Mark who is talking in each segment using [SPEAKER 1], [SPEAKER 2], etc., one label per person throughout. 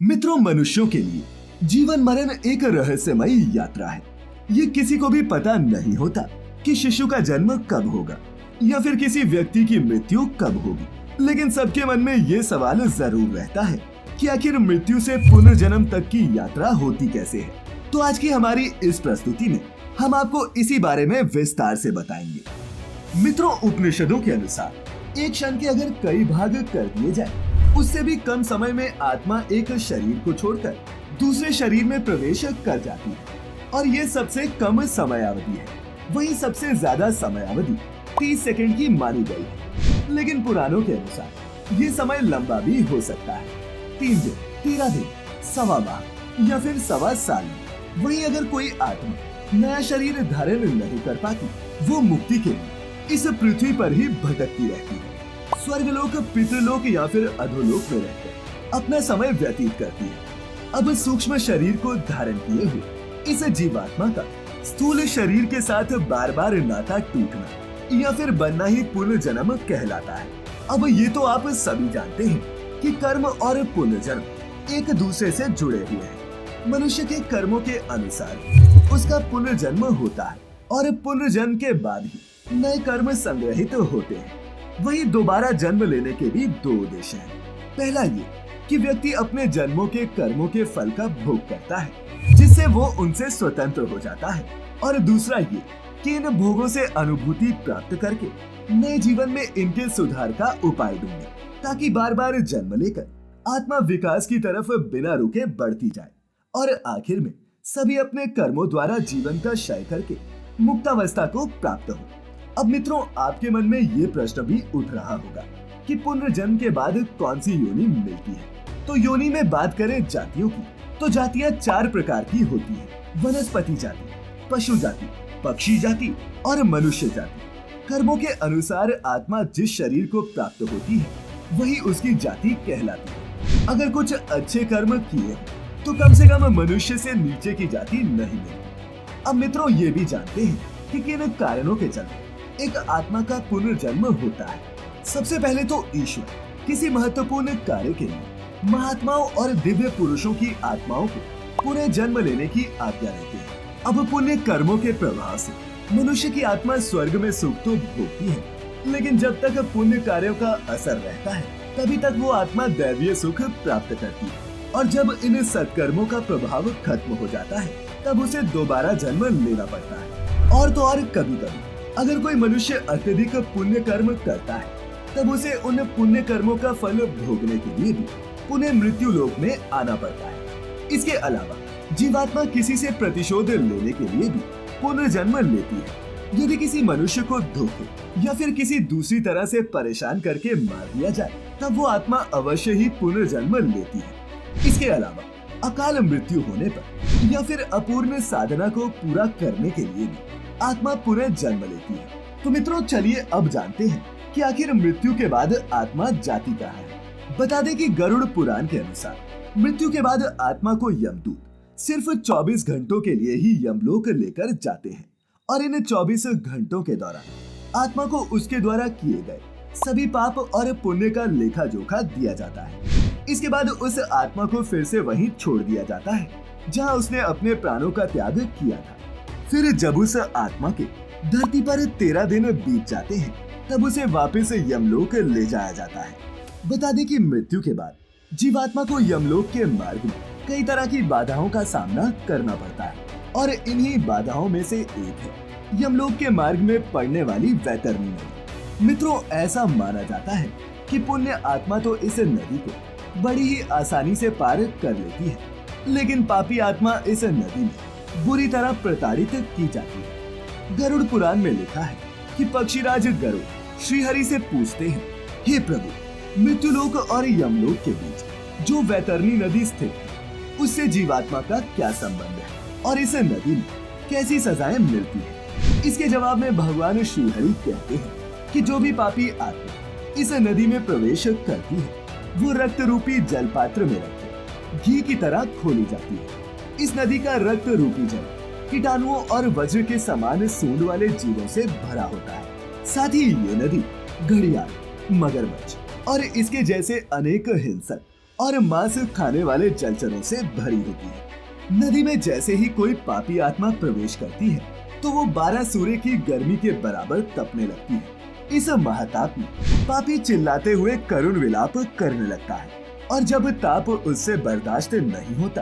[SPEAKER 1] मित्रों, मनुष्यों के लिए जीवन मरण एक रहस्यमयी यात्रा है। ये किसी को भी पता नहीं होता कि शिशु का जन्म कब होगा या फिर किसी व्यक्ति की मृत्यु कब होगी। लेकिन सबके मन में ये सवाल जरूर रहता है कि आखिर मृत्यु से पुनर्जन्म तक की यात्रा होती कैसे है। तो आज की हमारी इस प्रस्तुति में हम आपको इसी बारे में विस्तार से बताएंगे। मित्रों, उपनिषदों के अनुसार एक क्षण के अगर कई भाग कर दिए जाए, उससे भी कम समय में आत्मा एक शरीर को छोड़कर दूसरे शरीर में प्रवेश कर जाती है और ये सबसे कम समयावधि है। वहीं सबसे ज्यादा समयावधि 30 सेकंड की मानी गई है। लेकिन पुराणों के अनुसार ये समय लंबा भी हो सकता है, 3 दिन, 13 दिन, सवा माह या फिर सवा साल में। वहीं अगर कोई आत्मा नया शरीर धारण नहीं कर पाती, वो मुक्ति के लिए इस पृथ्वी पर ही भटकती रहती है। स्वर्गलोक, पितृलोक या फिर अधोलोक में रहकर अपना समय व्यतीत करती है। अब सूक्ष्म शरीर को धारण किए हुए इस जीवात्मा का स्थूल शरीर के साथ बार बार नाता टूटना या फिर बनना ही पुनर्जन्म कहलाता है। अब ये तो आप सभी जानते हैं कि कर्म और पुनर्जन्म एक दूसरे से जुड़े हुए हैं। मनुष्य के कर्मों के अनुसार उसका पुनर्जन्म होता है और पुनर्जन्म के बाद ही नए कर्म संग्रहित होते हैं। वही दोबारा जन्म लेने के भी 2 उद्देश्य हैं। पहला ये कि व्यक्ति अपने जन्मों के कर्मों के फल का भोग करता है, जिससे वो उनसे स्वतंत्र हो जाता है, और दूसरा ये कि इन भोगों से अनुभूति प्राप्त करके नए जीवन में इनके सुधार का उपाय ढूंढे, ताकि बार बार जन्म लेकर आत्मा विकास की तरफ बिना रुके बढ़ती जाए और आखिर में सभी अपने कर्मों द्वारा जीवन का क्षय करके मुक्तावस्था को प्राप्त हो। अब मित्रों, आपके मन में ये प्रश्न भी उठ रहा होगा कि पुनर्जन्म के बाद कौन सी योनि मिलती है। तो योनि में बात करें जातियों की, तो जातियां 4 प्रकार की होती है: वनस्पति जाति, पशु जाति, पक्षी जाति और मनुष्य जाति। कर्मों के अनुसार आत्मा जिस शरीर को प्राप्त होती है वही उसकी जाति कहलाती है। अगर कुछ अच्छे कर्म किए तो कम से कम मनुष्य से नीचे की जाति नहीं मिलती। अब मित्रों, ये भी जानते हैं कि किन कारणों के चलते एक आत्मा का पुनर्जन्म होता है। सबसे पहले तो ईश्वर किसी महत्वपूर्ण कार्य के लिए महात्माओं और दिव्य पुरुषों की आत्माओं को पुनः जन्म लेने की आज्ञा देते हैं। अब पुण्य कर्मों के प्रभाव से मनुष्य की आत्मा स्वर्ग में सुख तो भोगती है, लेकिन जब तक पुण्य कार्यों का असर रहता है तभी तक वो आत्मा दैवीय सुख प्राप्त करती है। और जब इन सत्कर्मों का प्रभाव खत्म हो जाता है तब उसे दोबारा जन्म लेना पड़ता है। और तो और कभी कभी अगर कोई मनुष्य अत्यधिक पुण्य कर्म करता है तब उसे उन पुण्य कर्मों का फल भोगने के लिए भी पुनः मृत्यु लोक में आना पड़ता है। इसके अलावा जीवात्मा किसी से प्रतिशोध लेने के लिए भी पुनर्जन्म लेती है। यदि किसी मनुष्य को धोखे या फिर किसी दूसरी तरह से परेशान करके मार दिया जाए तब वो आत्मा अवश्य ही पुनर्जन्म लेती है। इसके अलावा अकाल मृत्यु होने पर या फिर अपूर्ण साधना को पूरा करने के लिए भी आत्मा पुनः जन्म लेती है। तो मित्रों, चलिए अब जानते हैं कि आखिर मृत्यु के बाद आत्मा जाती कहाँ है। बता दें कि गरुड़ पुराण के अनुसार मृत्यु के बाद आत्मा को यमदूत सिर्फ 24 घंटों के लिए ही यमलोक लेकर जाते हैं और इन 24 घंटों के दौरान आत्मा को उसके द्वारा किए गए सभी पाप और पुण्य का लेखा जोखा दिया जाता है। इसके बाद उस आत्मा को फिर से वहीं छोड़ दिया जाता है जहाँ उसने अपने प्राणों का त्याग किया था। फिर जब उस आत्मा के धरती पर 13 दिन बीत जाते हैं तब उसे वापस यमलोक ले जाया जाता है। बता दें कि मृत्यु के बाद जीवात्मा को यमलोक के मार्ग में कई तरह की बाधाओं का सामना करना पड़ता है और इन्हीं बाधाओं में से एक है यमलोक के मार्ग में पड़ने वाली वैतरणी नदी। मित्रों, ऐसा माना जाता है कि पुण्य आत्मा तो इस नदी को बड़ी ही आसानी से पार कर लेती है, लेकिन पापी आत्मा इस नदी में बुरी तरह प्रताड़ित की जाती है। गरुड़ पुराण में लिखा है कि पक्षीराज गरुड़ श्रीहरि से पूछते हैं, हे प्रभु, मृत्युलोक और यमलोक के बीच जो वैतरणी नदी स्थित है उससे जीवात्मा का क्या संबंध है और इस नदी में कैसी सजाएं मिलती है। इसके जवाब में भगवान श्रीहरि कहते हैं कि जो भी पापी आत्मा इस नदी में प्रवेश करती है वो रक्त रूपी जल पात्र में रखकर घी की तरह खोली जाती है। इस नदी का रक्त रूपी जल कीटाणुओं और वज्र के समान सूंड वाले जीवों से भरा होता है। साथ ही ये नदी घड़ियाल, मगरमच्छ और इसके जैसे अनेक हिंसक और मांस खाने वाले जलचरों से भरी होती है। नदी में जैसे ही कोई पापी आत्मा प्रवेश करती है तो वो 12 सूर्य की गर्मी के बराबर तपने लगती है। इस महाताप में पापी चिल्लाते हुए करुण विलाप करने लगता है और जब ताप उससे बर्दाश्त नहीं होता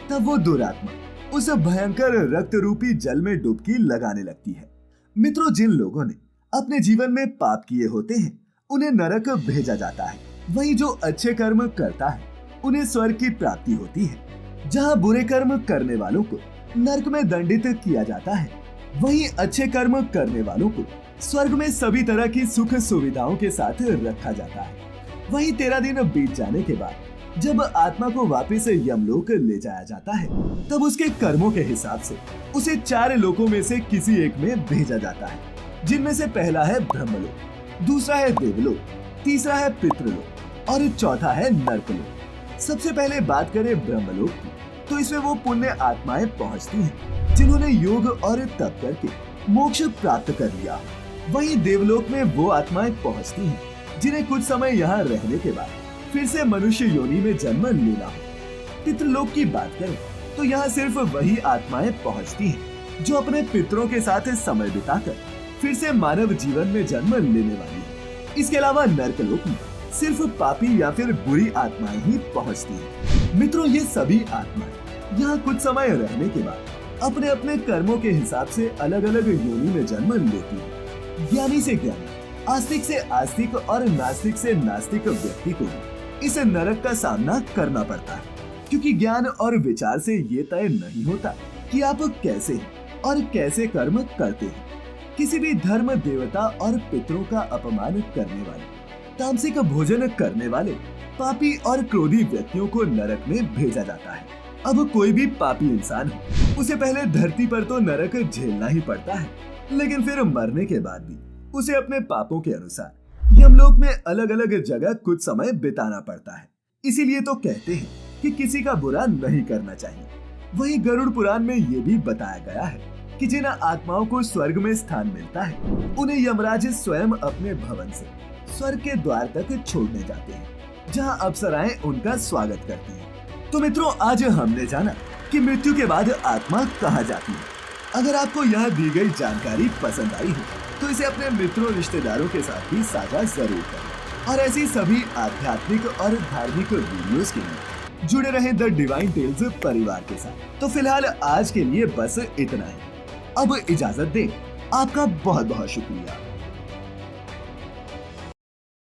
[SPEAKER 1] तब वो दुरात्मा उस भयंकर रक्त रूपी जल में डुबकी लगाने लगती है। मित्रों, जिन लोगों ने अपने जीवन में पाप किए होते हैं उन्हें नरक भेजा जाता है। वहीं जो अच्छे कर्म करता है उन्हें स्वर्ग की प्राप्ति होती है। जहां बुरे कर्म करने वालों को नरक में दंडित किया जाता है, वहीं अच्छे कर्म करने वालों को स्वर्ग में सभी तरह की सुख सुविधाओं के साथ रखा जाता है। वहीं 13 दिन बीत जाने के बाद जब आत्मा को वापस यमलोक ले जाया जाता है तब उसके कर्मों के हिसाब से उसे 4 लोकों में से किसी एक में भेजा जाता है, जिनमें से पहला है ब्रह्मलोक, दूसरा है देवलोक, तीसरा है पितृलोक और चौथा है नरकलोक। सबसे पहले बात करें ब्रह्मलोक की, तो इसमें वो पुण्य आत्माएं पहुंचती हैं जिन्होंने योग और तप करके मोक्ष प्राप्त कर लिया। वहीं देवलोक में वो आत्माएं पहुंचती हैं जिन्हें कुछ समय यहाँ रहने के बाद फिर से मनुष्य योनि में जन्म लेना हो। पितृलोक की बात करें तो यहाँ सिर्फ वही आत्माएं पहुंचती हैं जो अपने पितरों के साथ समय बिताकर फिर से मानव जीवन में जन्म लेने वाली है। इसके अलावा नरकलोक में सिर्फ पापी या फिर बुरी आत्माएं ही पहुंचती हैं। मित्रों, ये सभी आत्माएं यहाँ कुछ समय रहने के बाद अपने अपने कर्मों के हिसाब से अलग अलग योनि में जन्म लेती हैं। ज्ञानी से ज्ञानी, आस्तिक से आस्तिक और नास्तिक से नास्तिक व्यक्ति को इस नरक का सामना करना पड़ता है, क्योंकि ज्ञान और विचार से ये तय नहीं होता कि आप कैसे हैं और कैसे कर्म करते हैं। किसी भी धर्म, देवता और पितरों का अपमान करने वाले, तामसिक भोजन करने वाले, पापी और क्रोधी व्यक्तियों को नरक में भेजा जाता है। अब कोई भी पापी इंसान हो, उसे पहले धरती पर तो नरक झेलना ही पड़ता है, लेकिन फिर मरने के बाद भी उसे अपने पापों के अनुसार यमलोक में अलग अलग जगह कुछ समय बिताना पड़ता है। इसीलिए तो कहते हैं कि किसी का बुरा नहीं करना चाहिए। वहीं गरुड़ पुराण में ये भी बताया गया है कि जिन आत्माओं को स्वर्ग में स्थान मिलता है उन्हें यमराज स्वयं अपने भवन से स्वर्ग के द्वार तक छोड़ने जाते हैं, जहां अप्सराएं उनका स्वागत करती हैं। तो मित्रों, आज हमने जाना कि मृत्यु के बाद आत्मा कहाँ जाती है। अगर आपको यहाँ दी गई जानकारी पसंद आई हो तो इसे अपने मित्रों, रिश्तेदारों के साथ भी साझा जरूर करें और ऐसी सभी आध्यात्मिक और धार्मिक वीडियोस के लिए जुड़े रहें द डिवाइन टेल्स परिवार के साथ। तो फिलहाल आज के लिए बस इतना ही। अब इजाजत दें। आपका बहुत बहुत शुक्रिया।